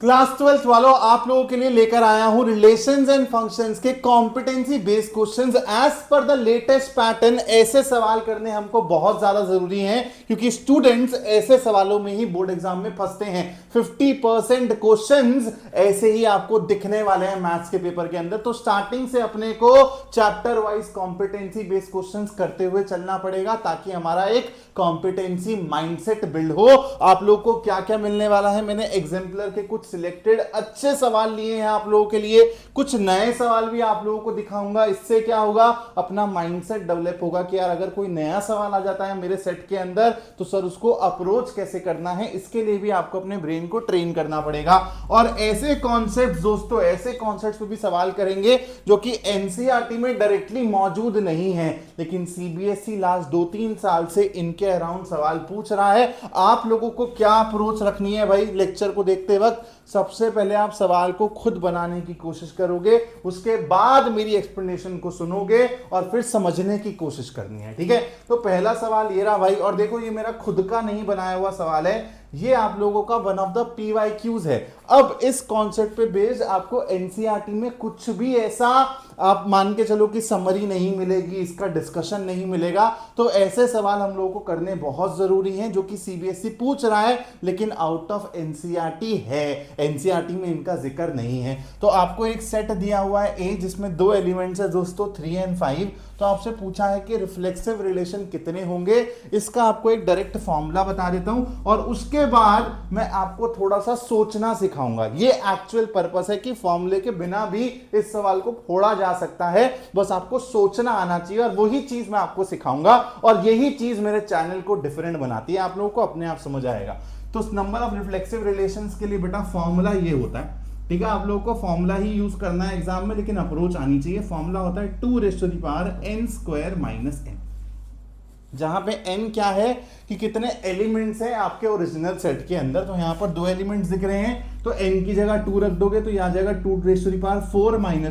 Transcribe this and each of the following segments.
Class 12th वालों, आप लोगों के लिए लेकर आया हूं रिलेशंस एंड फंक्शंस के competency based questions as per the latest pattern. ऐसे सवाल करने हमको बहुत ज्यादा जरूरी हैं क्योंकि स्टूडेंट्स ऐसे सवालों में ही बोर्ड एग्जाम में फंसते हैं। 50% क्वेश्चंस ऐसे ही आपको दिखने वाले हैं मैथ्स के पेपर के अंदर। तो स्टार्टिंग से अपने को chapter wise competency based questions करते हुए चलना पड़ेगा ताकि हमारा एक कॉम्पिटेंसी माइंडसेट बिल्ड हो। आप लोग को क्या क्या मिलने वाला है, मैंने एग्जाम्पलर के कुछ सिलेक्टेड अच्छे सवाल लिए हैं आप लोगों के लिए, कुछ नए सवाल भी आप लोगों को दिखाऊंगा। इससे क्या होगा, अपना माइंडसेट डेवलप होगा कि यार अगर कोई नया सवाल आ जाता है मेरे सेट के अंदर तो सर उसको अप्रोच कैसे करना है, इसके लिए भी आपको अपने ब्रेन को ट्रेन करना पड़ेगा। और ऐसे कॉन्सेप्ट दोस्तों, ऐसे कॉन्सेप्ट पे भी सवाल करेंगे जो कि एनसीईआरटी में डायरेक्टली मौजूद नहीं है, लेकिन सीबीएसई लास्ट 2-3 साल से इनके अराउंड सवाल पूछ रहा है। आप लोगों को क्या अप्रोच रखनी है भाई, लेक्चर को देखते वक्त सबसे पहले आप सवाल को खुद बनाने की कोशिश करोगे, उसके बाद मेरी एक्सप्लेनेशन को सुनोगे और फिर समझने की कोशिश करनी है, ठीक है। तो पहला सवाल ये रहा भाई, और देखो ये मेरा खुद का नहीं बनाया हुआ सवाल है, ये आप लोगों का वन ऑफ द पीवाईक्यूज है। अब इस कॉन्सेप्ट पे बेस्ड आपको एनसीईआरटी में कुछ भी ऐसा आप मान के चलो कि समरी नहीं मिलेगी, इसका डिस्कशन नहीं मिलेगा। तो ऐसे सवाल हम लोगों को करने बहुत जरूरी हैं जो कि सीबीएसई पूछ रहा है लेकिन आउट ऑफ एनसीईआरटी है, एनसीईआरटी में इनका जिक्र नहीं है। तो आपको एक सेट दिया हुआ है ए जिसमें 2 एलिमेंट्स है दोस्तों 3 और 5। तो आपसे पूछा है कि रिफ्लेक्सिव रिलेशन कितने होंगे, इसका आपको एक डायरेक्ट फॉर्मूला बता देता हूं और उसके बाद मैं आपको थोड़ा सा सोचना सिखाऊंगा। ये एक्चुअल पर्पस है कि फॉर्मूले के बिना भी इस सवाल को फोड़ा जा सकता है, बस आपको सोचना आना चाहिए और वही चीज मैं आपको सिखाऊंगा और यही चीज मेरे चैनल को डिफरेंट बनाती है। आप लोगों को अपने आप समझ आएगा। तो नंबर ऑफ रिफ्लेक्सिव रिलेशंस के लिए बेटा फॉर्मूला ये होता है, ठीक है। आप लोगों को फॉर्मूला ही यूज करना है एग्जाम में, लेकिन अप्रोच आनी चाहिए। फॉर्मूला होता है 2n² - n, जहां पे n क्या है कि कितने एलिमेंट्स हैं आपके ओरिजिनल सेट के अंदर। तो यहां पर 2 एलिमेंट्स दिख रहे हैं तो n की जगह 2 रख दोगे तो यहां जाएगा 2⁴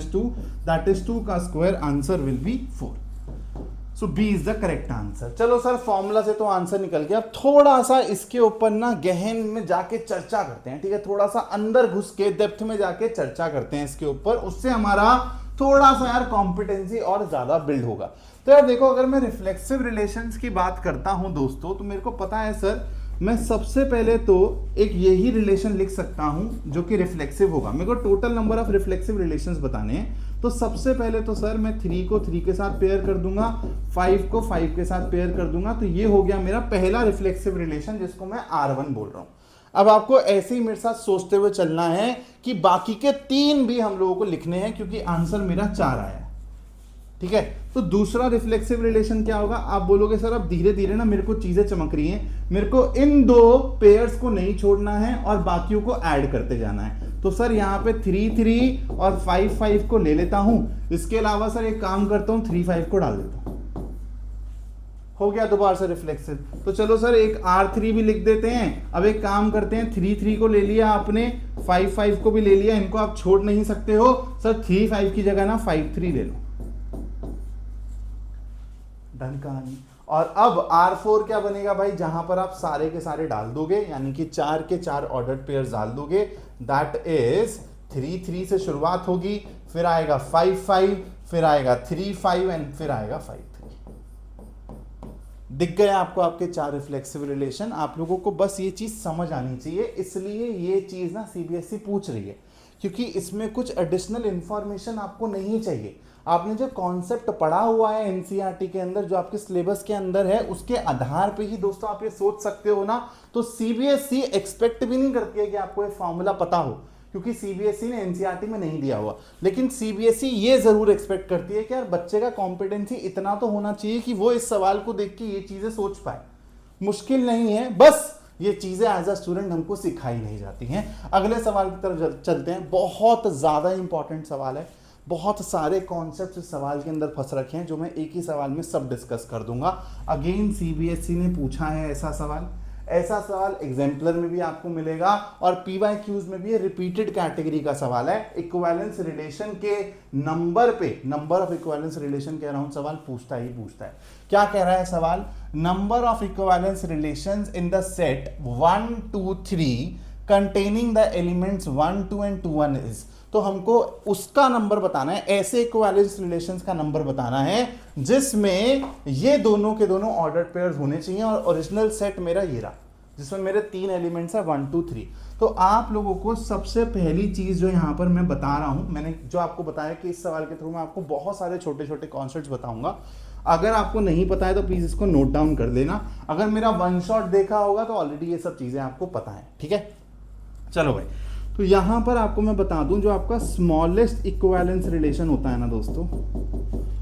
- 2, दैट इज 2 का square, answer will be 4। So B is the correct answer. चलो सर फॉर्मूला से तो आंसर निकल गया, अब थोड़ा सा इसके ऊपर ना गहन में जाके चर्चा करते हैं, ठीक है। थोड़ा सा अंदर घुस के डेप्थ में जाके चर्चा करते हैं इसके ऊपर, उससे हमारा थोड़ा सा यार कॉम्पिटेंसी और ज्यादा बिल्ड होगा। तो यार देखो, अगर मैं रिफ्लेक्सिव रिलेशंस की बात करता हूं दोस्तों तो मेरे को पता है सर, मैं सबसे पहले तो एक यही रिलेशन लिख सकता हूं जो कि रिफ्लेक्सिव होगा। मेरे को total number of reflexive relations बताने हैं। तो सबसे पहले तो सर मैं 3 को 3 के साथ पेयर कर दूंगा, 5 को 5 के साथ पेयर कर दूंगा। तो ये हो गया मेरा पहला रिफ्लेक्सिव रिलेशन जिसको मैं R1 बोल रहा हूं। अब आपको ऐसे ही मेरे साथ सोचते हुए चलना है कि बाकी के 3 भी हम लोगों को लिखने हैं क्योंकि आंसर मेरा 4 आया, ठीक है। तो दूसरा रिफ्लेक्सिव रिलेशन क्या होगा, आप बोलोगे सर अब धीरे धीरे ना मेरे को चीजें चमक रही हैं, मेरे को इन 2 पेयर्स को नहीं छोड़ना है और बाकियों को ऐड करते जाना है। तो सर यहाँ पे 3 और 5 को ले लेता हूं। इसके अलावा सर एक काम करता हूं, 3 5 को डाल देता हूं, हो गया दोबारा से रिफ्लेक्सिव। तो चलो सर एक R3 भी लिख देते हैं। अब एक काम करते हैं, 3 को ले लिया आपने, 5 को भी ले लिया, इनको आप छोड़ नहीं सकते हो सर। 3 5 की जगह ना 5 3 ले लो, डन कहानी। और अब R4 क्या बनेगा भाई, जहां पर आप सारे के सारे डाल दोगे, यानी कि 4 के 4 ऑर्डर्ड पेयर्स डाल दोगे। दैट इज 3 3 से शुरुआत होगी, फिर आएगा 5 5, फिर आएगा 3 5 एंड फिर आएगा 5 3। दिख गया आपको आपके 4 रिफ्लेक्सिव रिलेशन। आप लोगों को बस ये चीज समझ आनी चाहिए, इसलिए ये चीज ना सीबीएसई पूछ रही है क्योंकि इसमें कुछ एडिशनल इंफॉर्मेशन आपको नहीं चाहिए। आपने जो कॉन्सेप्ट पढ़ा हुआ है एनसीईआरटी के अंदर, जो आपके सिलेबस के अंदर है, उसके आधार पे ही दोस्तों आप ये सोच सकते हो ना। तो सीबीएसई एक्सपेक्ट भी नहीं करती है कि आपको ये फॉर्मूला पता हो क्योंकि सीबीएसई ने एनसीईआरटी में नहीं दिया हुआ, लेकिन सीबीएसई ये जरूर एक्सपेक्ट करती है कि यार बच्चे का कॉम्पिटेंसी इतना तो होना चाहिए कि वो इस सवाल को देख के ये चीजें सोच पाए। मुश्किल नहीं है, बस ये चीजें एज अ स्टूडेंट हमको सिखाई नहीं जाती हैं। अगले सवाल की तरफ चलते हैं, बहुत ज्यादा इंपॉर्टेंट सवाल है, बहुत सारे कॉन्सेप्ट इस सवाल के अंदर फंस रखे हैं जो मैं एक ही सवाल में सब डिस्कस कर दूंगा। अगेन सीबीएसई ने पूछा है ऐसा सवाल एग्जाम्पलर में भी आपको मिलेगा और पीवाईक्यूज में भी रिपीटेड कैटेगरी का सवाल है। इक्विवेलेंस रिलेशन के नंबर ऑफ इक्विवेलेंस रिलेशन के अराउंड सवाल पूछता है। क्या कह रहा है सवाल, number of equivalence relations in the set 1 2 3 containing the elements 1 2 and 2 1 is, तो हमको उसका नंबर बताना है, ऐसे इक्विवेलेंस रिलेशंस का नंबर बताना है जिसमें ये दोनों के दोनों ऑर्डर्ड पेयर्स होने चाहिए और ओरिजिनल सेट मेरा ये रहा जिसमें मेरे 3 एलिमेंट्स है 1 2 3। तो आप लोगों को सबसे पहली चीज जो यहाँ पर मैं बता रहा हूं, मैंने जो आपको बताया कि इस सवाल के थ्रू मैं आपको बहुत सारे छोटे छोटे कॉन्सेप्ट्स बताऊंगा। अगर आपको नहीं पता है तो प्लीज इसको नोट डाउन कर लेना। अगर मेरा वन शॉट देखा होगा तो ऑलरेडी ये सब चीजें आपको पता है, ठीक है। चलो भाई, तो यहां पर आपको मैं बता दूं जो आपका स्मॉलेस्ट इक्विवेलेंस रिलेशन होता है ना दोस्तों,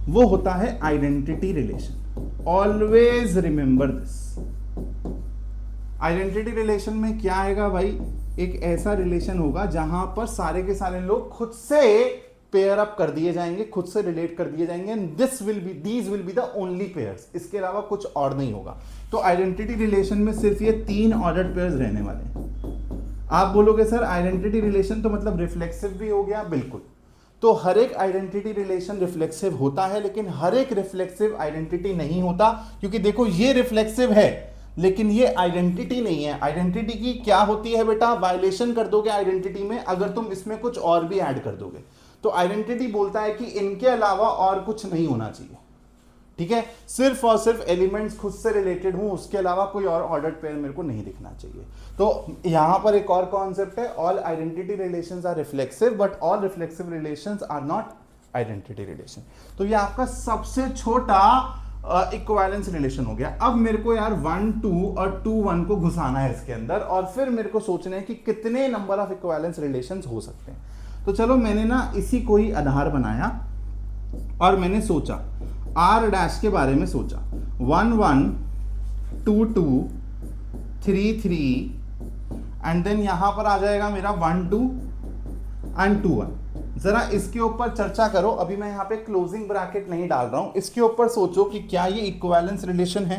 वो होता है identity relation. Always remember this. Identity relation में क्या आएगा भाई, एक ऐसा रिलेशन होगा जहां पर सारे के सारे लोग खुद से पेयर अप कर दिए जाएंगे, खुद से रिलेट कर दिए जाएंगे, and these will be the only pairs, इसके अलावा कुछ और नहीं होगा। तो आइडेंटिटी रिलेशन में सिर्फ ये 3 ऑर्डर्ड पेयर्स रहने वाले हैं। आप बोलोगे सर आइडेंटिटी रिलेशन तो मतलब रिफ्लेक्सिव भी हो गया, बिल्कुल। तो हर एक आइडेंटिटी रिलेशन रिफ्लेक्सिव होता है, लेकिन हर एक रिफ्लेक्सिव आइडेंटिटी नहीं होता, क्योंकि देखो ये रिफ्लेक्सिव है लेकिन ये आइडेंटिटी नहीं है। आइडेंटिटी की क्या होती है बेटा, वायलेशन कर दोगे आइडेंटिटी में अगर तुम इसमें कुछ और भी ऐड कर दोगे। तो आइडेंटिटी बोलता है कि इनके अलावा और कुछ नहीं होना चाहिए, ठीक है, सिर्फ और सिर्फ एलिमेंट्स खुद से रिलेटेड हूं, उसके अलावा कोई और ऑर्डर्ड पेयर मेरे को नहीं दिखना चाहिए। तो यहां पर एक और कॉन्सेप्ट है, all identity relations are reflexive but all reflexive relations are not identity relation. तो ये आपका सबसे छोटा इक्विवेलेंस रिलेशन हो गया। अब मेरे को यार 1 2 और 2 1 को घुसाना है इसके अंदर, और फिर मेरे को सोचना है कि कितने नंबर ऑफ इक्विवेलेंस रिलेशंस हो सकते हैं। तो चलो मैंने ना इसी को ही आधार बनाया और मैंने सोचा R डैश के बारे में सोचा, 1 1 2 2 3 3 एंड देन यहां पर आ जाएगा मेरा 1 2 एंड 2 1। जरा इसके ऊपर चर्चा करो। अभी मैं यहाँ पे क्लोजिंग ब्रैकेट नहीं डाल रहा हूं, इसके ऊपर सोचो कि क्या ये इक्विवेलेंस रिलेशन है।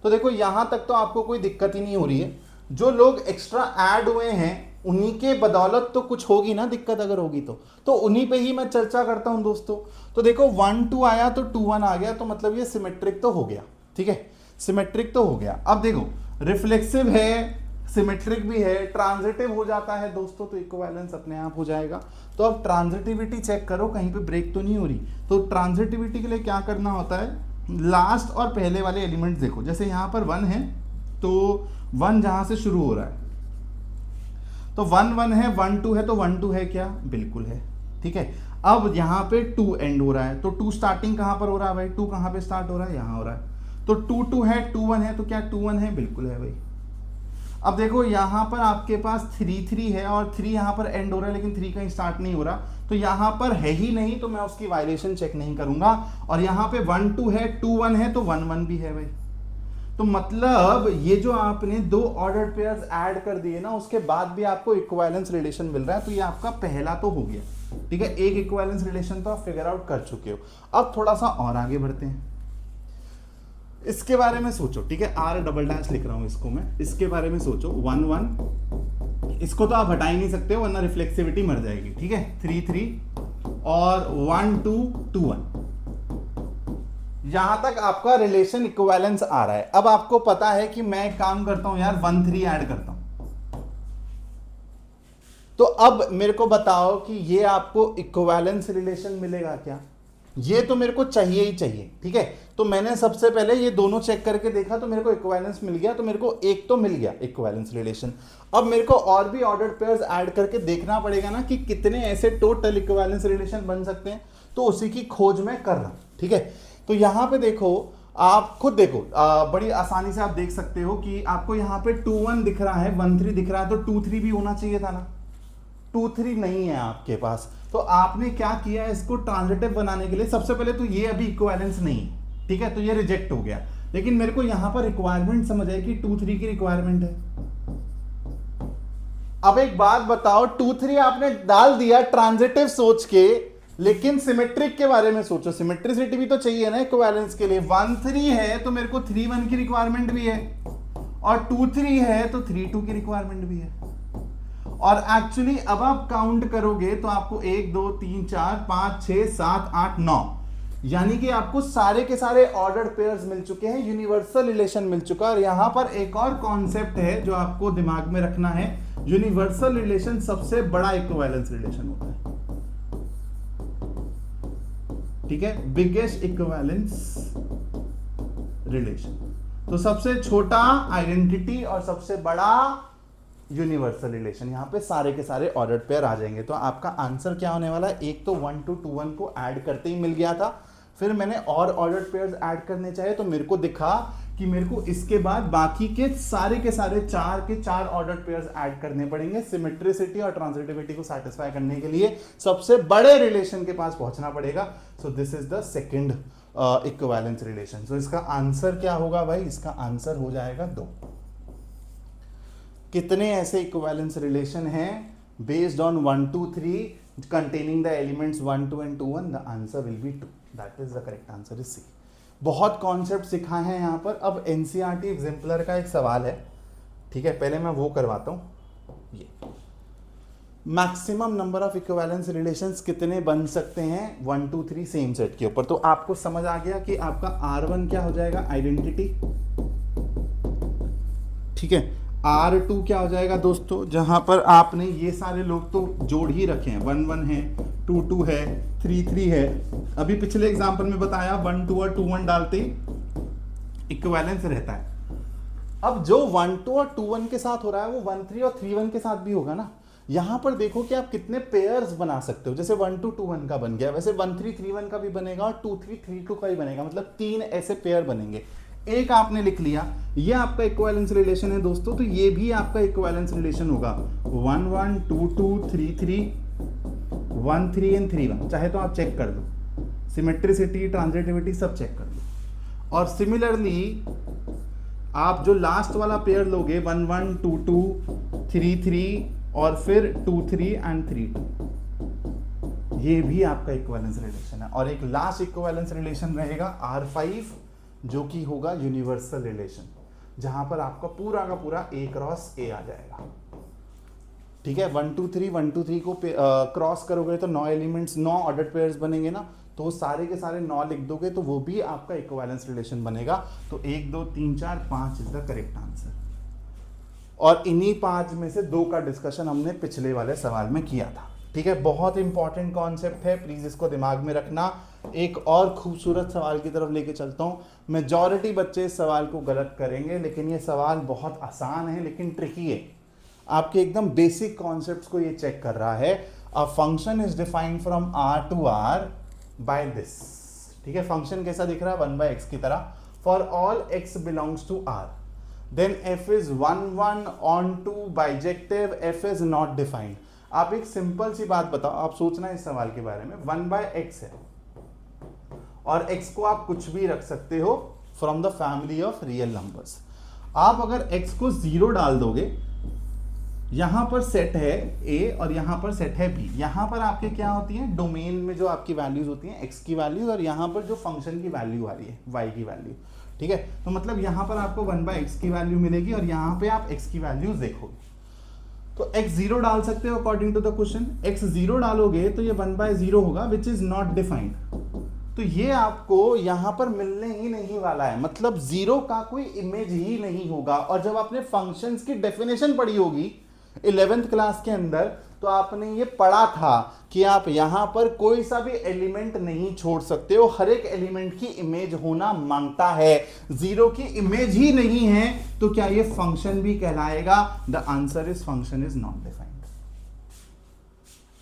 तो देखो यहां तक तो आपको कोई दिक्कत ही नहीं हो रही है। जो लोग एक्स्ट्रा ऐड हुए हैं उन्हीं के बदौलत तो कुछ होगी ना दिक्कत, अगर होगी तो उन्हीं पे ही मैं चर्चा करता हूं दोस्तों। तो देखो 1 2 आया तो 2 1 आ गया, तो मतलब ये सिमेट्रिक तो हो गया, ठीक है, सिमेट्रिक तो हो गया। अब देखो रिफ्लेक्सिव है, सिमेट्रिक भी है, ट्रांजिटिव हो जाता है दोस्तों, तो इक्विवेलेंस अपने आप हो जाएगा। तो अब ट्रांजिटिविटी चेक करो कहीं पे ब्रेक तो नहीं हो रही। तो ट्रांजिटिविटी के लिए क्या करना होता है, लास्ट और पहले वाले एलिमेंट्स देखो, जैसे यहां पर 1 है तो 1 जहां से शुरू हो रहा है तो 1 1 है, 1 2 है तो 1 2 है क्या, बिल्कुल है, ठीक है। अब यहां पे 2 एंड हो रहा है तो 2 स्टार्टिंग कहां पर हो रहा है भाई, 2 कहां पे स्टार्ट हो रहा है, यहां हो रहा है। तो 2 2 है, 2 1 है तो क्या 2 1 है, बिल्कुल है भाई। अब देखो यहां पर आपके पास 3 3 है और 3 यहां पर एंड हो रहा है लेकिन 3 कहीं स्टार्ट नहीं हो रहा, तो यहां पर है ही नहीं, तो मैं उसकी वायलेशन चेक नहीं करूंगा। और यहां पे 1 2 है, 2 1 है तो 1 1 भी है भाई। तो मतलब ये जो आपने 2 ऑर्डर्ड पेयर्स ऐड कर दिए ना, उसके बाद भी आपको इक्विवेलेंस रिलेशन मिल रहा है, तो ये आपका पहला तो हो गया, ठीक है। एक इक्विवेलेंस रिलेशन तो आप फिगर आउट कर चुके हो। अब थोड़ा सा और आगे बढ़ते हैं, इसके बारे में सोचो, ठीक है। R डबल डैश लिख रहा हूं इसको मैं, इसके बारे में सोचो 1 1, इसको तो आप हटा ही नहीं सकते हो वरना रिफ्लेक्सिविटी मर जाएगी, ठीक है। 3 3 और 1 2 2 1, यहां तक आपका रिलेशन इक्विवेलेंस आ रहा है। अब आपको पता है कि मैं एक काम करता हूं यार 1 3 ऐड करता हूं। तो अब मेरे को बताओ कि ये आपको इक्विवेलेंस रिलेशन मिलेगा क्या, ये तो मेरे को चाहिए ही चाहिए, ठीक है। तो मैंने सबसे पहले ये दोनों चेक करके देखा तो मेरे को इक्विवेलेंस मिल गया, तो मेरे को एक तो मिल गया इक्विवेलेंस रिलेशन। अब मेरे को और भी ऑर्डर्ड पेयर्स ऐड करके देखना पड़ेगा ना कि कितने ऐसे टोटल इक्विवेलेंस रिलेशन बन सकते हैं, तो उसी की खोज मैं कर रहा हूं, ठीक है। तो यहां पे देखो, आप खुद देखो, बड़ी आसानी से आप देख सकते हो कि आपको यहां पे 2 1 दिख रहा है, 1 3 दिख रहा है, तो 2 3 भी होना चाहिए था ना। 2 3 नहीं है आपके पास, तो आपने क्या किया, इसको ट्रांजिटिव बनाने के लिए सबसे पहले तो ये अभी इक्विवेलेंस नहीं, ठीक है, तो ये रिजेक्ट हो गया। लेकिन मेरे को यहां पर रिक्वायरमेंट समझ आई कि 2 3 की रिक्वायरमेंट है। अब एक बात बताओ, 2 3 आपने डाल दिया ट्रांजिटिव सोच के, लेकिन सिमेट्रिक के बारे में सोचो, सिमेट्रिसिटी भी तो चाहिए ना इक्विवेलेंस के लिए। 1 3 है तो मेरे को 3 1 की रिक्वायरमेंट भी है, और 2 3 है तो 3 2 की रिक्वायरमेंट भी है। और एक्चुअली अब आप काउंट करोगे तो आपको 1 2 3 4 5 6 7 8 9 यानी कि आपको सारे के सारे ऑर्डर्ड पेयर्स मिल चुके हैं, यूनिवर्सल रिलेशन मिल चुका है। और यहां पर एक और कॉन्सेप्ट है जो आपको दिमाग में रखना है, यूनिवर्सल रिलेशन सबसे बड़ा इक्विवेलेंस रिलेशन होता है, ठीक है, बिगेस्ट इक्विवेलेंस रिलेशन। तो सबसे छोटा आइडेंटिटी और सबसे बड़ा यूनिवर्सल रिलेशन, यहां पे सारे के सारे ऑर्डर्ड पेयर आ जाएंगे। तो आपका आंसर क्या होने वाला है, एक तो 1 to 2 1 को ऐड करते ही मिल गया था, फिर मैंने और ऑर्डर्ड पेयर्स ऐड करने चाहिए तो मेरे को दिखा कि मेरे को इसके बाद बाकी के सारे 4 ऑर्डर्ड पेयर्स ऐड करने पड़ेंगे सिमेट्रिसिटी और ट्रांजिटिविटी को सेटिस्फाई करने के लिए, सबसे बड़े रिलेशन के पास पहुंचना पड़ेगा। So this is the second equivalence relation. So इसका आंसर क्या होगा भाई, इसका आंसर हो जाएगा 2। कितने ऐसे इक्विवेलेंस रिलेशन हैं based on 1 2 3 containing the elements 1 2 and 2 1? The answer will be 2. That is the correct answer is C. बहुत कॉन्सेप्ट सिखाए हैं यहाँ पर। अब एनसीईआरटी एग्जाम्पलर का एक सवाल है, ठीक है, पहले मैं वो करवाता हूँ। ये maximum number of equivalence relations कितने बन सकते हैं 1 2 3 सेम सेट के ऊपर। तो आपको समझ आ गया कि आपका R1 क्या हो जाएगा, आइडेंटिटी, ठीक है। R2 क्या हो जाएगा दोस्तों, जहां पर आपने ये सारे लोग तो जोड़ ही रखे हैं, 1 1 है, 2 2 है, 3 3 है। अभी पिछले एग्जांपल में बताया 1 2 और 2 1 डालते ही इक्विवेलेंस रहता है। अब जो 1 2 और 2 1 के साथ हो रहा है वो 1 3 और 3 1 के साथ भी होगा ना। यहां पर देखो कि आप कितने पेयर्स बना सकते हो, जैसे 1 2 2 1 का बन गया, वैसे 1 3 3 1 का भी बनेगा और 2 3 3 2 का भी बनेगा, मतलब 3 ऐसे पेयर बनेंगे। एक आपने लिख लिया, ये आपका इक्विवेलेंस रिलेशन है दोस्तों, तो ये भी आपका इक्विवेलेंस रिलेशन होगा 1 1 2 2 3 3 1 3 एंड 3 1। चाहे तो आप चेक कर लो, सिमेट्रिसिटी ट्रांजिटिविटी सब चेक कर लो। और सिमिलरली आप जो लास्ट वाला पेयर लोगे 1 1 2 2 3 3 और फिर 2 3 एंड 3 2, ये भी आपका इक्विवेलेंस रिलेशन है। और एक लास्ट इक्विवेलेंस रिलेशन रहेगा R5, जो कि होगा यूनिवर्सल रिलेशन, जहां पर आपका पूरा का पूरा A क्रॉस A आ जाएगा, ठीक है। 1 2 3 1 2 3 को क्रॉस करोगे तो 9 एलिमेंट्स 9 ऑर्डर्ड पेयर्स बनेंगे ना, तो सारे के सारे 9 लिख दोगे तो वो भी आपका इक्विवेलेंस रिलेशन बनेगा। तो 1 2 3 4 5 इज द करेक्ट आंसर। और इन्हीं 5 में से 2 का डिस्कशन हमने पिछले वाले सवाल में किया था, ठीक है। बहुत इंपॉर्टेंट कॉन्सेप्ट है, प्लीज इसको दिमाग में रखना। एक और खूबसूरत सवाल की तरफ लेके चलता हूं। मेजॉरिटी बच्चे इस सवाल को गलत करेंगे, लेकिन ये सवाल बहुत आसान है लेकिन ट्रिकी है। आपके एकदम बेसिक कॉन्सेप्ट्स को ये चेक कर रहा है। A function is defined from R to R by this, ठीक है। फंक्शन कैसा दिख रहा है, 1/x की तरह। For all x belongs to R, then f is 1 1 onto bijective, f is not defined. आप एक सिंपल सी बात बताओ, आप सोचना इस सवाल के बारे में, 1/x है और x को आप कुछ भी रख सकते हो from the family of real numbers. आप अगर x को 0 डाल दोगे, यहां पर सेट है A और यहां पर सेट है B, यहां पर आपके क्या होती है, डोमेन में जो आपकी वैल्यूज होती हैं x की वैल्यूज, और यहां पर जो फंक्शन की वैल्यू आ रही है y की वैल्यू, ठीक है। तो मतलब यहां पर आपको 1/x की वैल्यू मिलेगी और यहां पे आप x की वैल्यूज देखोगे तो x 0 डाल सकते हो according to the question. x 0 डालोगे तो ये 1/0 होगा विच इज नॉट डिफाइंड, तो ये आपको यहां पर मिलने ही नहीं वाला है, मतलब 0 का कोई इमेज ही नहीं होगा। और जब आपने फंक्शंस की डेफिनेशन पढ़ी होगी 11th क्लास के अंदर, तो आपने ये पढ़ा था कि आप यहां पर कोई सा भी एलिमेंट नहीं छोड़ सकते हो, हर एक एलिमेंट की इमेज होना मांगता है। 0 की इमेज ही नहीं है तो क्या ये फंक्शन भी कहलाएगा? The answer is function is not defined.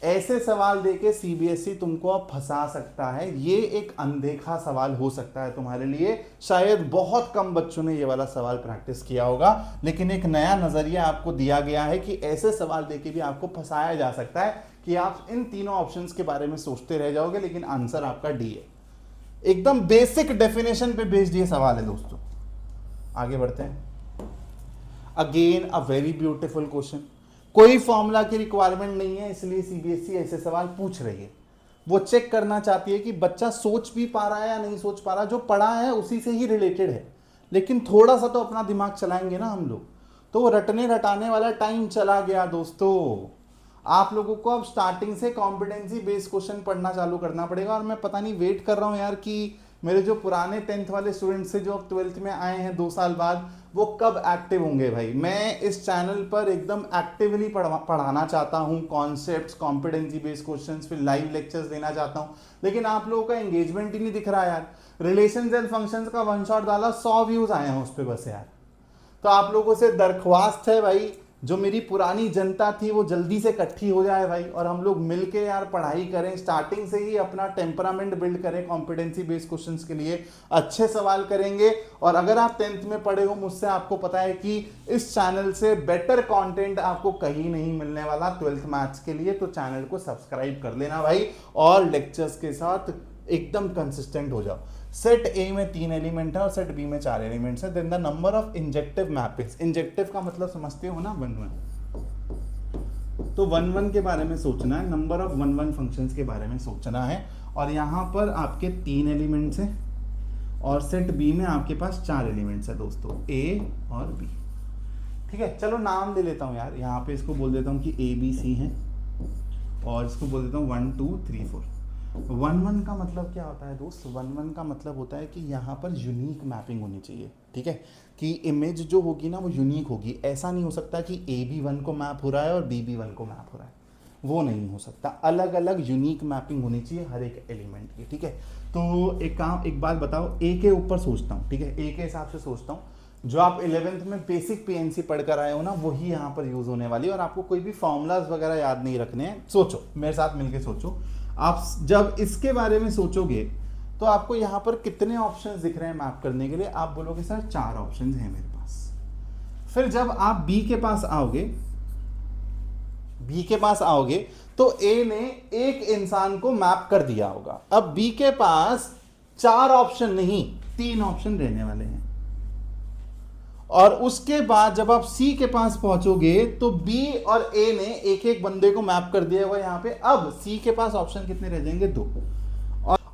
ऐसे सवाल देके सीबीएसई तुमको अब फंसा सकता है, ये एक अनदेखा सवाल हो सकता है तुम्हारे लिए। शायद बहुत कम बच्चों ने ये वाला सवाल प्रैक्टिस किया होगा, लेकिन एक नया नजरिया आपको दिया गया है कि ऐसे सवाल देके भी आपको फंसाया जा सकता है कि आप इन तीनों ऑप्शंस के बारे में सोचते रह जाओगे, लेकिन आंसर आपका डी है। एकदम बेसिक डेफिनेशन पे बेस्ड ये सवाल है दोस्तों। आगे बढ़ते हैं। Again a very beautiful question, कोई फॉर्मूला की रिक्वायरमेंट नहीं है, इसलिए सीबीएसई ऐसे सवाल पूछ रही है। वो चेक करना चाहती है कि बच्चा सोच भी पा रहा है या नहीं सोच पा रहा, जो पढ़ा है उसी से ही रिलेटेड है। लेकिन थोड़ा सा तो अपना दिमाग चलाएंगे ना हम लोग, तो वो रटने रटाने वाला टाइम चला गया दोस्तों। आप लोगों को अब स्टार्टिंग से कॉम्पिटेंसी बेस्ड क्वेश्चन पढ़ना चालू करना पड़ेगा। और मैं पता नहीं वेट कर रहा हूँ यार कि मेरे जो पुराने 10th वाले स्टूडेंट्स से जो अब 12th में आए हैं 2 साल बाद, वो कब एक्टिव होंगे भाई। मैं इस चैनल पर एकदम एक्टिवली पढ़ाना चाहता हूँ, कॉन्सेप्ट्स, कॉम्पिटेंसी बेस्ड क्वेश्चंस, फिर लाइव लेक्चर्स देना चाहता हूँ, लेकिन आप लोगों का एंगेजमेंट ही नहीं दिख रहा यार। रिलेशंस एंड फंक्शंस का वन शॉट डाला, 100 व्यूज आए हैं उस पर बस यार। तो आप लोगों से दरख्वास्त है भाई, जो मेरी पुरानी जनता थी वो जल्दी से इकट्ठी हो जाए भाई, और हम लोग मिलके यार पढ़ाई करें, स्टार्टिंग से ही अपना टेम्परामेंट बिल्ड करें कॉम्पिटेंसी बेस्ड क्वेश्चंस के लिए। अच्छे सवाल करेंगे, और अगर आप 10th में पढ़े हो मुझसे, आपको पता है कि इस चैनल से बेटर कंटेंट आपको कहीं नहीं मिलने वाला 12th मैथ्स के लिए। तो चैनल को सब्सक्राइब कर लेना भाई, और लेक्चर्स के साथ एकदम कंसिस्टेंट हो जाओ। सेट ए में 3 एलिमेंट है और सेट बी में 4 एलिमेंट्स है। Then the number of injective mappings, injective का मतलब समझते हो ना, 1 1। तो 1 1 के बारे में सोचना है, नंबर ऑफ 1 1 फंक्शंस के बारे में सोचना है। और यहाँ पर आपके 3 एलिमेंट्स हैं, और सेट बी में आपके पास 4 एलिमेंट्स है दोस्तों, ए और बी। ठीक है, चलो नाम दे लेता हूँ यार, यहाँ पे इसको बोल देता हूँ कि ए बी सी है, और इसको बोल देता हूँ 1 2 3 4। 1 1 का मतलब क्या होता है दोस्त? 1 1 का मतलब होता है कि यहाँ पर यूनिक मैपिंग होनी चाहिए। ठीक है, कि इमेज जो होगी ना वो यूनिक होगी। ऐसा नहीं हो सकता कि ए बी 1 को मैप हो रहा है और बी बी 1 को मैप हो रहा है, वो नहीं हो सकता। अलग अलग यूनिक मैपिंग होनी चाहिए हर एक एलिमेंट की। ठीक है, तो एक बात बताओ, ए के ऊपर सोचता हूँ, ठीक है, ए के हिसाब से सोचता हूँ। जो आप 11th में बेसिक पीएनसी पढ़कर आए हो ना, वही यहाँ पर यूज होने वाली है, और आपको कोई भी फॉर्मूलाज वगैरह याद नहीं रखने हैं। सोचो, मेरे साथ मिलके सोचो। आप जब इसके बारे में सोचोगे तो आपको यहाँ पर कितने ऑप्शंस दिख रहे हैं मैप करने के लिए? आप बोलोगे सर 4 ऑप्शंस हैं मेरे पास। फिर जब आप बी के पास आओगे, तो ए ने एक इंसान को मैप कर दिया होगा। अब बी के पास 4 ऑप्शन नहीं, 3 ऑप्शन रहने वाले हैं। और उसके बाद जब आप सी के पास पहुंचोगे तो बी और ए ने एक एक बंदे को मैप कर दिया हुआ यहाँ पे। अब सी के पास ऑप्शन कितने रह जाएंगे? 2।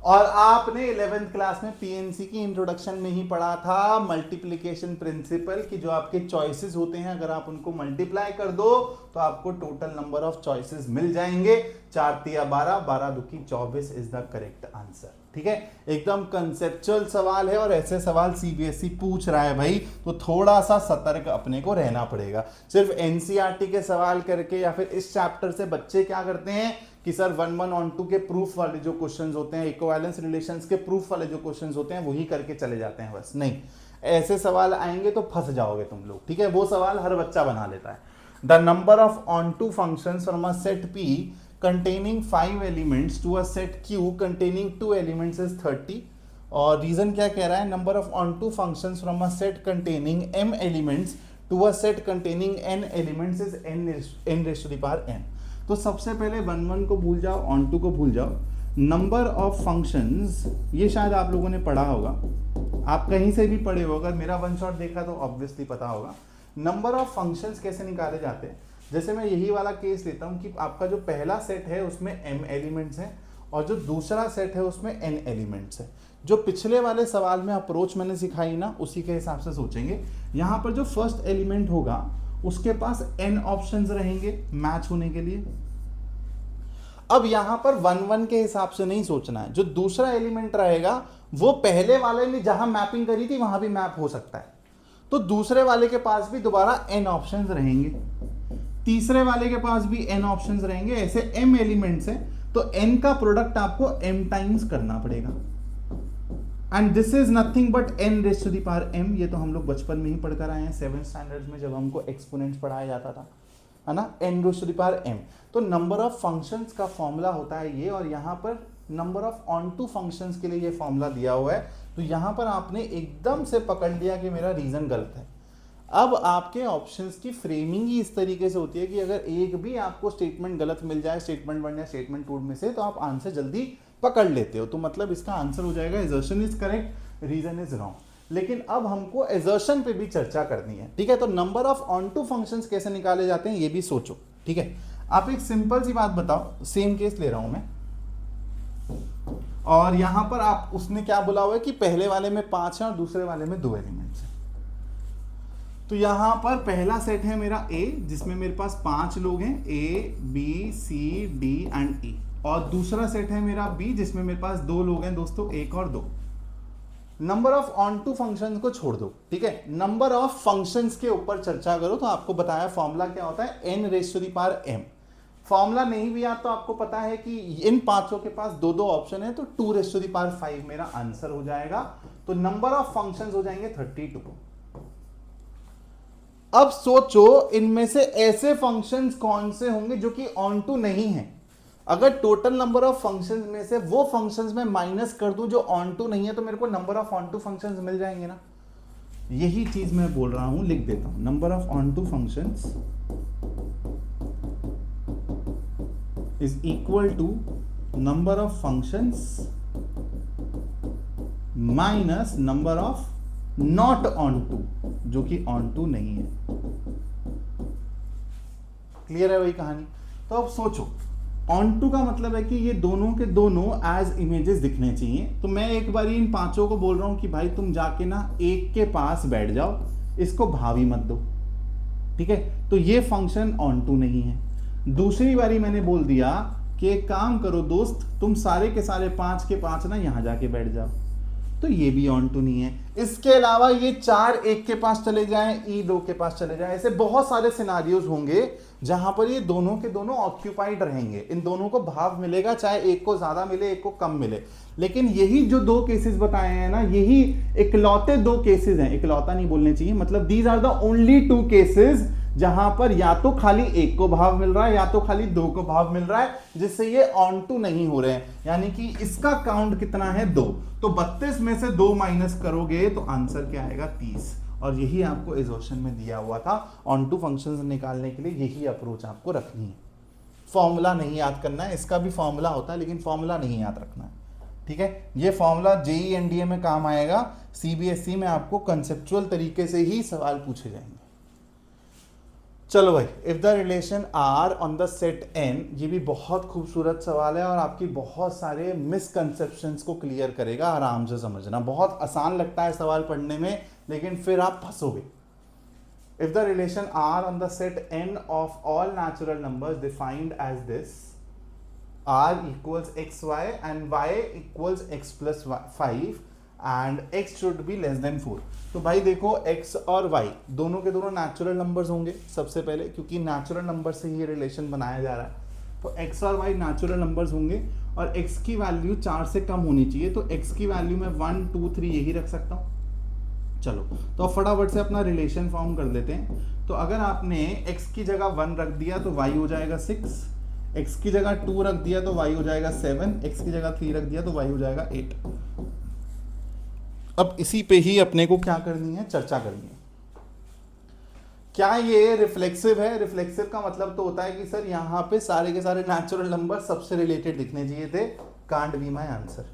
और आपने 11th क्लास में पीएनसी की इंट्रोडक्शन में ही पढ़ा था मल्टीप्लिकेशन प्रिंसिपल की, जो आपके चॉइसेस होते हैं, अगर आप उनको मल्टीप्लाई कर दो तो आपको टोटल नंबर ऑफ चॉइसेस मिल जाएंगे। 4 तिया 12, 12 दुकी 24 इज द करेक्ट आंसर। ठीक है, एकदम कंसेप्चुअल सवाल है, और ऐसे सवाल सीबीएसई पूछ रहा है भाई, तो थोड़ा सा सतर्क अपने को रहना पड़ेगा। सिर्फ एनसीईआरटी के सवाल करके या फिर इस चैप्टर से बच्चे क्या करते हैं कि सर 1 1 on 2 के प्रूफ वाले जो क्वेश्चंस होते हैं, इक्विवेलेंस रिलेशंस के प्रूफ वाले जो क्वेश्चंस होते हैं, वही करके चले जाते हैं बस। नहीं, ऐसे सवाल आएंगे तो फंस जाओगे तुम लोग। ठीक है, वो सवाल हर बच्चा बना लेता है। The number of onto functions from a set P containing 5 elements to a set Q containing 2 elements is 30। और रीजन क्या कह रहा है? Number of onto functions from a set containing m elements to a set containing n elements is n raised to the power n। तो सबसे पहले 1 1 को भूल जाओ, onto को भूल जाओ। नंबर ऑफ फंक्शंस, ये शायद आप लोगों ने पढ़ा होगा, आप कहीं से भी पढ़े हो, अगर मेरा वन शॉट देखा तो ऑब्वियसली पता होगा। नंबर ऑफ फंक्शंस कैसे निकाले जाते हैं? जैसे मैं यही वाला केस लेता हूं कि आपका जो पहला सेट है उसमें m एलिमेंट्स हैं, और जो दूसरा सेट है उसमें n एलिमेंट्स हैं। जो पिछले वाले सवाल में अप्रोच मैंने सिखाई ना, उसी के हिसाब से सोचेंगे। यहाँ पर जो फर्स्ट एलिमेंट होगा उसके पास n ऑप्शंस रहेंगे मैच होने के लिए। अब यहां पर 1 1 के हिसाब से नहीं सोचना है। जो दूसरा एलिमेंट रहेगा वो पहले वाले ने जहां मैपिंग करी थी वहां भी मैप हो सकता है, तो दूसरे वाले के पास भी दोबारा n ऑप्शंस रहेंगे, तीसरे वाले के पास भी n ऑप्शंस रहेंगे। ऐसे m एलिमेंट्स हैं, तो n का प्रोडक्ट आपको m टाइम्स करना पड़ेगा। And this is nothing but n raise to the power m। ये तो हम लोग बचपन में ही पढ़कर आए हैं 7th स्टैंडर्ड में, जब हमको एक्सपोनेंट्स पढ़ाया जाता था, है ना, n raise to the power m। तो नंबर ऑफ फंक्शंस का फॉर्मूला होता है ये, और यहाँ पर नंबर ऑफ onto फंक्शंस के लिए ये फॉर्मूला दिया हुआ है। तो यहाँ पर आपने एकदम से पकड़ लिया कि मेरा रीजन गलत है। अब आपके ऑप्शंस की फ्रेमिंग ही इस तरीके से होती है कि अगर एक भी आपको स्टेटमेंट गलत मिल जाए, स्टेटमेंट 1 या स्टेटमेंट 2 में से, तो आप आंसर जल्दी पकड़ लेते हो। तो मतलब इसका आंसर हो जाएगा assertion is correct, reason is wrong. लेकिन अब हमको assertion पे भी चर्चा करनी है। ठीक है, तो नंबर ऑफ onto फंक्शंस कैसे निकाले जाते हैं ये भी सोचो। ठीक है, आप एक सिंपल सी बात बताओ, सेम केस ले रहा हूं मैं, और यहां पर आप उसने क्या बोला हुआ है कि पहले वाले में 5 है और दूसरे वाले में 2 एलिमेंट्स है। तो यहां पर पहला सेट है मेरा ए, जिसमें मेरे पास 5 लोग हैं, A B C D and E, और दूसरा सेट है मेरा बी, जिसमें मेरे पास 2 लोग हैं दोस्तों, 1 और 2। Number of onto function को छोड़ दो, ठीक है, नंबर ऑफ फंक्शंस के ऊपर चर्चा करो। तो आपको बताया फॉर्मूला क्या होता है, n raise to the power m। Formula नहीं भी याद तो आपको पता है कि इन पांचों के पास 2 2 ऑप्शन है, तो 2 रेज़ टू द पावर 5 मेरा आंसर हो जाएगा। तो नंबर ऑफ फंक्शंस हो जाएंगे 32। अब सोचो इनमें से ऐसे फंक्शंस कौन से होंगे जो कि ऑन टू नहीं है। अगर टोटल नंबर ऑफ फंक्शंस में से वो फंक्शंस में माइनस कर दूं जो ऑन टू नहीं है, तो मेरे को number of onto functions मिल जाएंगे ना। यही चीज मैं बोल रहा हूं, लिख देता हूं, number of onto functions is equal to number of functions minus number of not onto, जो कि ऑन टू नहीं है। क्लियर है वही कहानी। तो अब सोचो, ऑन टू का मतलब है कि ये दोनों के दोनों एज इमेजेस दिखने चाहिए। तो मैं एक बार इन पांचों को बोल रहा हूं कि भाई तुम जाके ना एक के पास बैठ जाओ, इसको भावी मत दो, ठीक है। तो ये फंक्शन ऑन टू नहीं है। दूसरी बारी मैंने बोल दिया कि एक काम करो दोस्त, तुम सारे के सारे 5 के 5 ना यहां जाके बैठ जाओ, तो ये भी ऑन टू नहीं है। इसके अलावा ये 4 1 के पास चले जाएं, ई 2 के पास चले जाएं, ऐसे बहुत सारे सिनारियोज होंगे जहां पर ये दोनों के दोनों ऑक्यूपाइड रहेंगे। इन दोनों को भाव मिलेगा, चाहे एक को ज्यादा मिले एक को कम मिले। लेकिन यही जो 2 केसेस बताए हैं ना, यही इकलौते 2 केसेस हैं, इकलौता नहीं बोलने चाहिए, मतलब these are the only 2 cases जहां पर या तो खाली एक को भाव मिल रहा है या तो खाली 2 को भाव मिल रहा है, जिससे ये ऑन टू नहीं हो रहे हैं। यानी कि इसका काउंट कितना है, 2। तो 32 में से 2 माइनस करोगे तो आंसर क्या आएगा, 30। और यही आपको इस क्वेश्चन में दिया हुआ था। ऑन टू फंक्शंस निकालने के लिए यही अप्रोच आपको रखनी है। फॉर्मूला नहीं याद करना है, इसका भी फॉर्मूला होता है लेकिन फॉर्मूला नहीं याद रखना है, ठीक है। ये फॉर्मूला जेईई एनडीए में काम आएगा, सीबीएसई में आपको कंसेप्चुअल तरीके से ही सवाल पूछे जाएंगे। चलो भाई, if the relation R on the set N, ये भी बहुत खूबसूरत सवाल है और आपकी बहुत सारे मिसकंसेप्शंस को क्लियर करेगा। आराम से समझना, बहुत आसान लगता है सवाल पढ़ने में लेकिन फिर आप फंसोगे। If the relation R on the set N of all natural numbers defined as this, R equals x y and y equals x plus 5 and x should be less than 4। तो भाई देखो, x और y दोनों के दोनों natural numbers होंगे सबसे पहले, क्योंकि नेचुरल नंबर से ही रिलेशन बनाया जा रहा है। तो x और y नेचुरल नंबर्स होंगे और x की वैल्यू 4 से कम होनी चाहिए। तो x की वैल्यू मैं 1 2 3 यही रख सकता हूँ। चलो तो फटाफट से अपना रिलेशन फॉर्म कर लेते हैं। तो अगर आपने x की जगह 1 रख दिया तो y हो जाएगा 6, x की जगह 2 रख दिया तो y हो जाएगा 7, x की जगह 3 रख दिया तो y हो जाएगा 8। अब इसी पे ही अपने को क्या करनी है, चर्चा करनी है। क्या ये रिफ्लेक्सिव है? रिफ्लेक्सिव का मतलब तो होता है कि सर यहां पे सारे के सारे नेचुरल नंबर सबसे रिलेटेड दिखने चाहिए थे। Can't be my answer.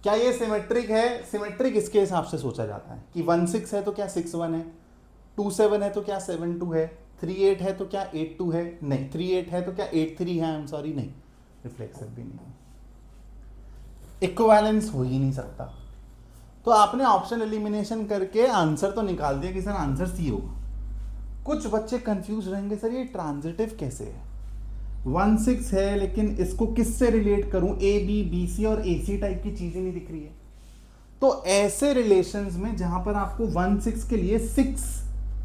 क्या ये सिमेट्रिक है? सिमेट्रिक इसके हिसाब से सोचा जाता है कि 1 6 है तो क्या 6 1 है, 2 7 है तो क्या 7 2 है, 3 8 है तो क्या 8 2 है, नहीं 3 8 है तो क्या 8 3 है, आई एम सॉरी, नहीं, रिफ्लेक्सिव भी नहीं है। इक्विवेलेंस हो ही नहीं सकता। तो आपने ऑप्शन एलिमिनेशन करके आंसर तो निकाल दिया कि सर आंसर सी होगा। कुछ बच्चे कंफ्यूज रहेंगे, सर ये ट्रांजिटिव कैसे है, 1 6 है लेकिन इसको किससे रिलेट करूं, ए बी बी सी और ए सी टाइप की चीजें नहीं दिख रही है। तो ऐसे रिलेशंस में जहां पर आपको 1 6 के लिए 6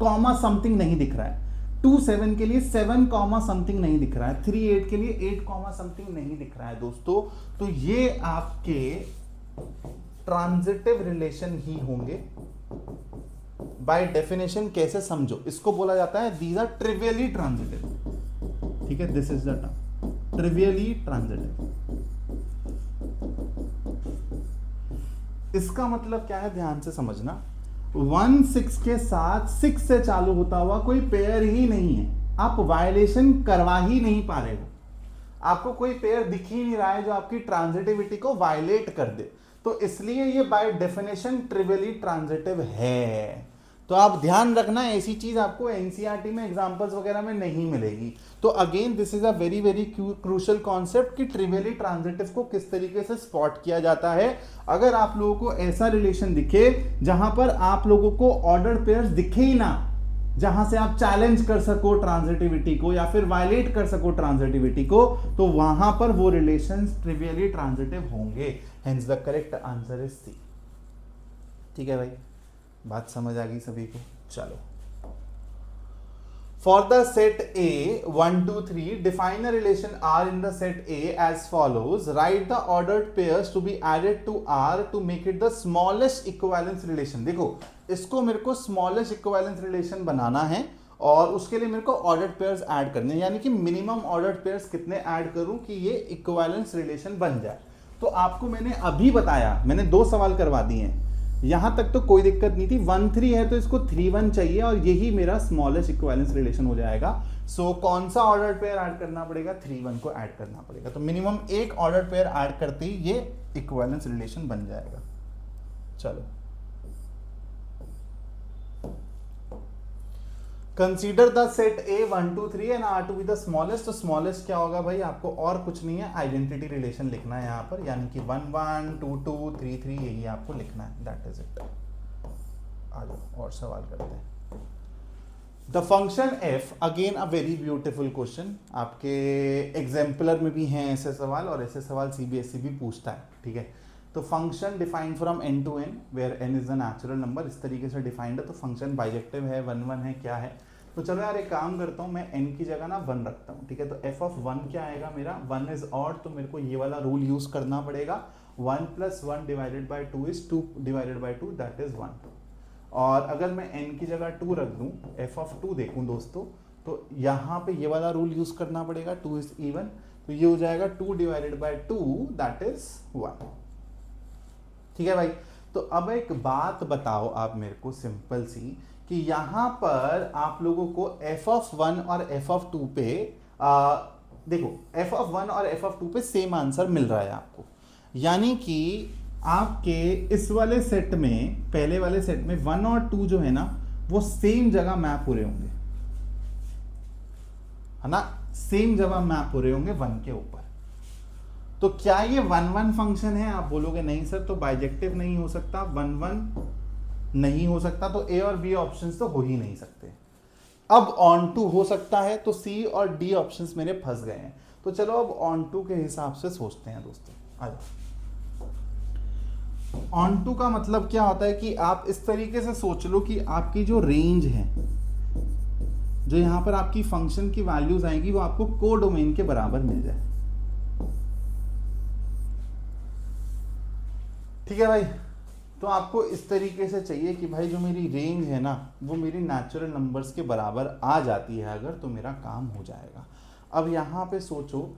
कॉमा समथिंग नहीं दिख रहा है, 2 7 के लिए 7 कॉमा समथिंग नहीं दिख रहा है, 3 8 के लिए 8 कॉमा समथिंग नहीं दिख रहा है दोस्तों, तो ये आपके ट्रांजिटिव रिलेशन ही होंगे बाय डेफिनेशन। कैसे समझो, इसको बोला जाता है दीज आर ट्रिवियली ट्रांजिटिव, ठीक है, this is the term trivially transitive. इसका मतलब क्या है, ध्यान से समझना। 1 6 के साथ 6 से चालू होता हुआ कोई पेयर ही नहीं है, आप वायलेशन करवा ही नहीं पा रहे हो, आपको कोई पेयर दिख ही नहीं रहा है जो आपकी ट्रांजिटिविटी को वायलेट कर दे, तो इसलिए ये बाय डेफिनेशन ट्रिवियली ट्रांजिटिव है। तो आप ध्यान रखना, ऐसी चीज आपको एनसीईआरटी में एग्जांपल्स वगैरह में नहीं मिलेगी। तो again this is a very very crucial concept कि ट्रिवियली ट्रांजिटिव को किस तरीके से स्पॉट किया जाता है। अगर आप लोगों को ऐसा रिलेशन दिखे जहां पर आप लोगों को ऑर्डर्ड पेयर्स दिखे ही ना, जहां से आप चैलेंज कर सको ट्रांजिटिविटी को या फिर वायलेट कर सको ट्रांजिटिविटी को, तो वहां पर वो रिलेशंस ट्रिवियली ट्रांजिटिव होंगे। Hence the correct answer is C. ठीक है भाई, बात समझ आ गई सभी को? चलो, for the set A 1 2 3 define a relation R in the set A as follows, write the ordered pairs to be added to R to make it the smallest equivalence relation. देखो, इसको मेरे को स्मॉलेस्ट इक्विवेलेंस रिलेशन बनाना है और उसके लिए मेरे को ऑर्डर्ड पेयर्स ऐड करने हैं, यानी कि मिनिमम ऑर्डर्ड पेयर्स कितने ऐड करूं कि ये इक्विवेलेंस रिलेशन बन जाए। तो आपको मैंने अभी बताया, मैंने 2 सवाल करवा दिए हैं, यहां तक तो कोई दिक्कत नहीं थी। 1 3 है तो इसको 3 1 चाहिए और यही मेरा स्मॉलेस्ट इक्विवेलेंस रिलेशन हो जाएगा। सो कौन सा ऑर्डर पेयर ऐड करना पड़ेगा? 3 1 को ऐड करना पड़ेगा। तो मिनिमम एक ऑर्डर पेयर ऐड करते ही ये इक्विवेलेंस रिलेशन बन जाएगा। चलो, consider the set A 1 2 3 and R to be the smallest. तो स्मॉलेस्ट क्या होगा भाई? आपको और कुछ नहीं है, आइडेंटिटी रिलेशन लिखना है यहाँ पर, यानी कि 1 1 2 2 3 3 यही आपको लिखना है। That is it. आ जाओ और सवाल करते हैं। The function F, again a very beautiful question, आपके एग्जाम्पलर में भी हैं ऐसे सवाल और ऐसे सवाल सीबीएसई भी पूछता है। ठीक है, तो function defined from n to n where n is the natural number, इस तरीके से डिफाइंड है। तो फंक्शन बाइजेक्टिव है, 1 1 है, क्या है? तो चलो यार एक काम करता हूँ, मैं n की जगह ना 1 रखता हूँ। ठीक है, तो f ऑफ 1 क्या आएगा मेरा? 1 इज ऑड, तो मेरे को ये वाला रूल यूज करना पड़ेगा। 1 + 1 divided by 2 is 2 divided by 2, that is 1। और अगर मैं n की जगह 2 रख दूं, f ऑफ 2 देखूं दोस्तों, तो यहाँ पे ये वाला रूल यूज करना पड़ेगा, 2 इज इवन, तो ये हो जाएगा 2 डिवाइडेड बाई 2, दैट इज 1। ठीक है भाई, तो अब एक बात बताओ आप मेरे को सिंपल सी, कि यहां पर आप लोगों को f ऑफ 1 और f ऑफ 2 पे देखो, f ऑफ 1 और f ऑफ 2 पे सेम आंसर मिल रहा है आपको, यानी कि आपके इस वाले सेट में, पहले वाले सेट में 1 और 2 जो है ना, वो सेम जगह मैप हो रहे होंगे, है ना? सेम जगह मैप हो रहे होंगे 1 के ऊपर। तो क्या ये 1 1 फंक्शन है? आप बोलोगे नहीं सर, तो बाइजेक्टिव नहीं हो सकता, 1 1 नहीं हो सकता, तो ए और बी ऑप्शंस तो हो ही नहीं सकते। अब ऑन टू हो सकता है, तो सी और डी ऑप्शंस मेरे फंस गए हैं। तो चलो अब ऑन टू के हिसाब से सोचते हैं दोस्तों। आ जाओ, ऑन टू का मतलब क्या होता है कि आप इस तरीके से सोच लो कि आपकी जो रेंज है, जो यहां पर आपकी फंक्शन की वैल्यूज आएंगी, वो आपको कोडोमेन के बराबर मिल जाए। ठीक है भाई, तो आपको इस तरीके से चाहिए कि भाई जो मेरी रेंज है ना, वो मेरी नेचुरल नंबर्स के बराबर आ जाती है अगर, तो मेरा काम हो जाएगा। अब यहाँ पे सोचो,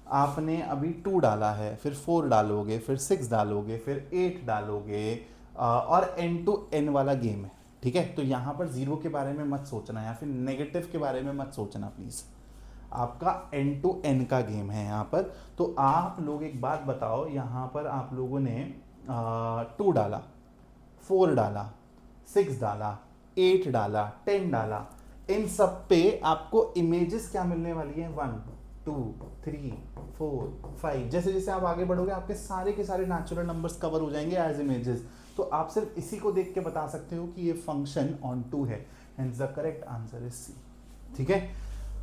आपने अभी 2 डाला है, फिर 4 डालोगे, फिर 6 डालोगे, फिर 8 डालोगे, और n टू n वाला गेम है। ठीक है, तो यहाँ पर 0 के बारे में मत सोचना या फिर नेगेटिव के बारे में मत सोचना प्लीज़, आपका n टू n का गेम है यहाँ पर। तो आप लोग एक बात बताओ, यहाँ पर आप लोगों ने 2 डाला, 4 डाला, 6 डाला, 8 डाला, 10 डाला, इन सब पे आपको इमेजेस क्या मिलने वाली है? 1 2 3 4 5। जैसे जैसे आप आगे बढ़ोगे, आपके सारे के सारे नेचुरल नंबर्स कवर हो जाएंगे एज इमेजेस। तो आप सिर्फ इसी को देख के बता सकते हो कि ये फंक्शन ऑन टू है, and the correct answer is C. ठीक है,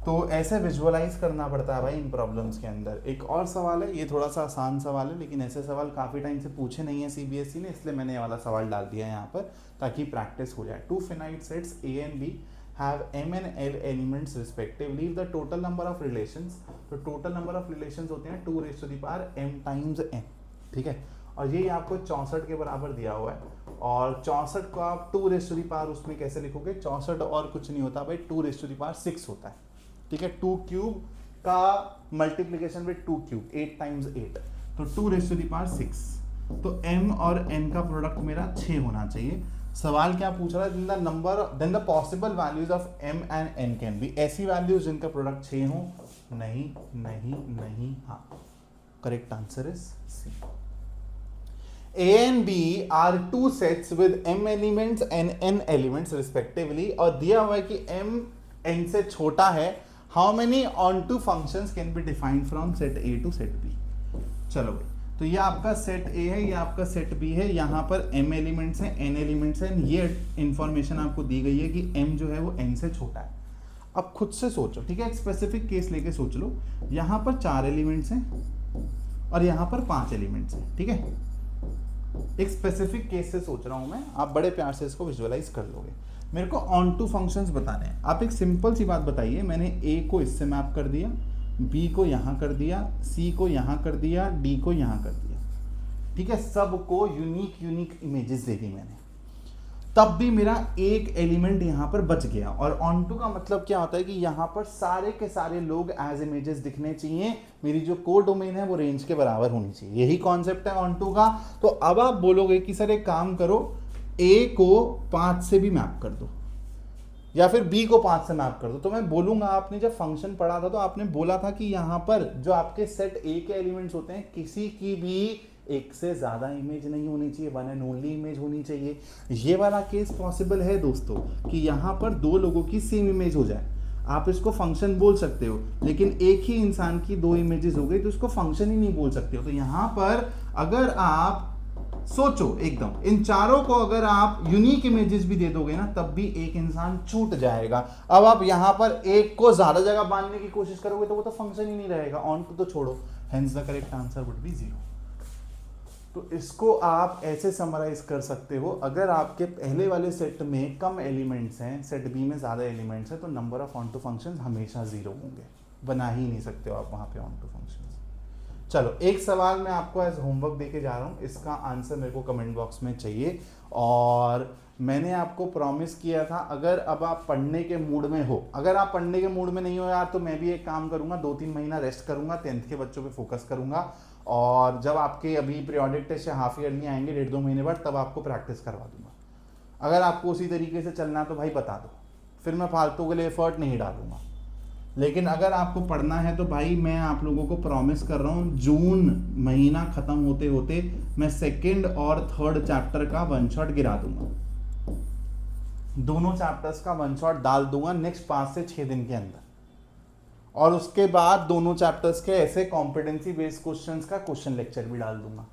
तो ऐसे विजुअलाइज करना पड़ता है भाई इन प्रॉब्लम्स के अंदर। एक और सवाल है, ये थोड़ा सा आसान सवाल है, लेकिन ऐसे सवाल काफ़ी टाइम से पूछे नहीं है सीबीएसई ने, इसलिए मैंने ये वाला सवाल डाल दिया है यहाँ पर ताकि प्रैक्टिस हो जाए। 2 finite sets A and B have m and l elements respectively, the total number of relations, तो total number of relations होते हैं 2 raised to the power m times n। ठीक है, और ये आपको 64 के बराबर दिया हुआ है, और 64 को आप 2 raised to the power उसमें कैसे लिखोगे? 64 और कुछ नहीं होता भाई, 2 raised to the power 6 होता है। ठीक है, 2 क्यूब का मल्टीप्लीकेशन विद 2 क्यूब, 8 times 8, तो 2 raised to the power 6। तो m और n का प्रोडक्ट मेरा 6 होना चाहिए। सवाल क्या पूछ रहा है? Then the possible values of m and n can be, ऐसी वैल्यूज जिनका प्रोडक्ट 6 हो। नहीं नहीं नहीं, हाँ, correct answer is C. A and B are two sets with m elements and n elements respectively, और दिया हुआ है कि m n से छोटा है. How many onto functions can be defined from set A to set B? चलो भाई, तो ये आपका सेट A है, ये आपका सेट B है, यहाँ पर m एलिमेंट्स हैं, n एलिमेंट्स हैं. ये इंफॉर्मेशन आपको दी गई है कि m जो है वो n से छोटा है. अब खुद से सोचो, ठीक है, एक स्पेसिफिक केस लेके सोच लो. यहाँ पर 4 एलिमेंट्स हैं और यहाँ पर 5 एलिमेंट्स हैं, ठीक है. एक स्पेसिफिक केस से सोच रहा हूँ मैं, आप बड़े प्यार से इसको विजुअलाइज कर लोगे. मेरे को ऑन टू फंक्शंस बताने हैं. आप एक सिंपल सी बात बताइए, मैंने ए को इससे मैप कर दिया, बी को यहाँ कर दिया, सी को यहाँ कर दिया, डी को यहाँ कर दिया, ठीक है. सबको यूनिक इमेजेस दे दी मैंने, तब भी मेरा एक एलिमेंट यहाँ पर बच गया. और ऑन टू का मतलब क्या होता है कि यहाँ पर सारे के सारे लोग एज इमेजेस दिखने चाहिए. मेरी जो कोड डोमेन है वो रेंज के बराबर होनी चाहिए. यही कॉन्सेप्ट है ऑन टू का. तो अब आप बोलोगे कि सर एक काम करो, ए को 5 से भी मैप कर दो या फिर बी को 5 से मैप कर दो. तो मैं बोलूंगा, आपने जब फंक्शन पढ़ा था तो आपने बोला था कि यहाँ पर जो आपके सेट ए के एलिमेंट्स होते हैं, किसी की भी एक से ज्यादा इमेज नहीं होनी चाहिए, वन एंड ओनली इमेज होनी चाहिए. ये वाला केस पॉसिबल है दोस्तों कि यहाँ पर दो लोगों की सेम इमेज हो जाए. आप इसको फंक्शन बोल सकते हो, लेकिन एक ही इंसान की 2 इमेजेस हो गई तो इसको फंक्शन ही नहीं बोल सकते हो. तो यहाँ पर अगर आप सोचो एकदम, इन चारों को अगर आप यूनिक इमेजेस भी दे दोगे ना, तब भी एक इंसान छूट जाएगा. अब आप यहाँ पर एक को ज्यादा जगह बांधने की कोशिश करोगे तो वो तो फंक्शन ही नहीं रहेगा. ऑन टू तो छोड़ो, hence the correct answer would be 0. तो इसको आप ऐसे समराइज कर सकते हो, अगर आपके पहले वाले सेट में कम एलिमेंट्स हैं, सेट बी में ज़्यादा एलिमेंट्स हैं, तो number of onto functions हमेशा 0 होंगे. बना ही नहीं सकते हो आप वहाँ पे ऑन टू फंक्शंस. चलो, एक सवाल मैं आपको एज होमवर्क देके जा रहा हूँ, इसका आंसर मेरे को कमेंट बॉक्स में चाहिए. और मैंने आपको प्रॉमिस किया था, अगर अब आप पढ़ने के मूड में हो, अगर आप पढ़ने के मूड में नहीं हो यार, तो मैं भी एक काम करूँगा, 2-3 महीना रेस्ट करूँगा, 10th के बच्चों पे फोकस करूँगा. और जब आपके अभी पीरियोडिक टेस्ट या हाफ ईयरली आएंगे 1.5-2 महीने बाद, तब आपको प्रैक्टिस करवा दूंगा. अगर आपको उसी तरीके से चलना है तो भाई बता दो, फिर मैं फालतू के लिए एफर्ट नहीं डालूंगा. लेकिन अगर आपको पढ़ना है तो भाई मैं आप लोगों को प्रॉमिस कर रहा हूँ, जून महीना खत्म होते होते मैं 2nd और 3rd चैप्टर का 1 शॉट गिरा दूंगा. दोनों चैप्टर्स का 1 शॉट डाल दूंगा नेक्स्ट 5 से 6 दिन के अंदर. और उसके बाद दोनों चैप्टर्स के ऐसे कॉम्पिटेंसी बेस्ड क्वेश्चंस का क्वेश्चन लेक्चर भी डाल दूंगा.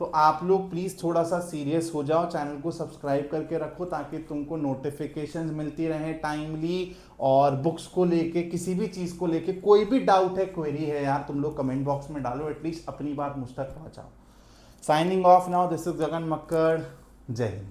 तो आप लोग प्लीज़ थोड़ा सा सीरियस हो जाओ, चैनल को सब्सक्राइब करके रखो ताकि तुमको नोटिफिकेशंस मिलती रहें टाइमली. और बुक्स को लेके, किसी भी चीज़ को लेके कोई भी डाउट है, क्वेरी है यार, तुम लोग कमेंट बॉक्स में डालो, एटलीस्ट अपनी बात मुझ तक पहुँचाओ. Signing off now, this is Gagan Makkar. जय हिंद.